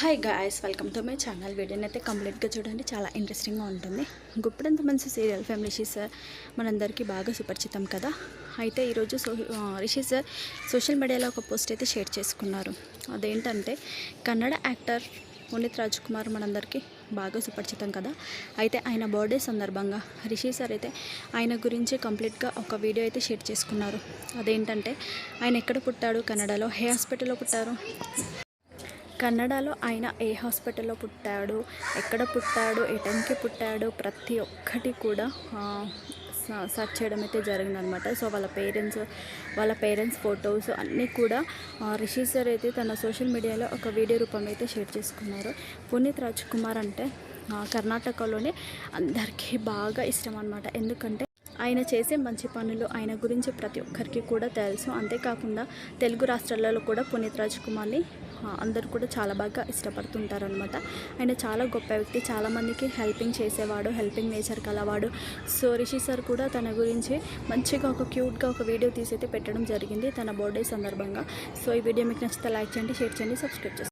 Hi guys, welcome to my channel. వీడియోని అయితే కంప్లీట్గా చూడండి, చాలా ఇంట్రెస్టింగ్గా ఉంటుంది. గుప్పడంత మంచి సీరియల్ ఫేమ్ రిషి సార్ మనందరికీ బాగా సుపరిచితం కదా. అయితే ఈరోజు రిషి సార్ సోషల్ మీడియాలో ఒక పోస్ట్ అయితే షేర్ చేసుకున్నారు. అదేంటంటే కన్నడ యాక్టర్ పునీత్ రాజ్ కుమార్ మనందరికీ బాగా సుపరిచితం కదా. అయితే ఆయన బర్త్డే సందర్భంగా రిషి సార్ అయితే ఆయన గురించి కంప్లీట్గా ఒక వీడియో అయితే షేర్ చేసుకున్నారు. అదేంటంటే ఆయన ఎక్కడ పుట్టాడు, కన్నడలో ఏ హాస్పిటల్లో పుట్టారు, కన్నడలో ఆయన ఏ హాస్పిటల్లో పుట్టాడు, ఎక్కడ పుట్టాడు, ఏ టైంకి పుట్టాడు, ప్రతి ఒక్కటి కూడా సర్చ్ చేయడం అయితే జరిగిందనమాట. సో వాళ్ళ పేరెంట్స్ ఫొటోస్ అన్నీ కూడా రిషి సార్ అయితే తన సోషల్ మీడియాలో ఒక వీడియో రూపంలో అయితే షేర్ చేసుకున్నారు. పునీత్ రాజ్ కుమార్ అంటే కర్ణాటకలోనే అందరికీ బాగా ఇష్టం అనమాట. ఎందుకంటే ఆయన చేసే మంచి పనులు ఆయన గురించి ప్రతి ఒక్కరికి కూడా తెలుసు. అంతేకాకుండా తెలుగు రాష్ట్రాలలో కూడా పునీత్ రాజ్ కుమార్ని అందరూ కూడా చాలా బాగా ఇష్టపడుతుంటారనమాట. ఆయన చాలా గొప్ప వ్యక్తి, చాలామందికి హెల్పింగ్ చేసేవాడు, హెల్పింగ్ నేచర్ కలవాడు. సో రిషి సార్ కూడా తన గురించి మంచిగా ఒక క్యూట్గా ఒక వీడియో తీసి అయితే పెట్టడం జరిగింది తన బర్త్డే సందర్భంగా. సో ఈ వీడియో మీకు నచ్చితే లైక్ చేయండి, షేర్ చేయండి, సబ్స్క్రైబ్ చేయండి.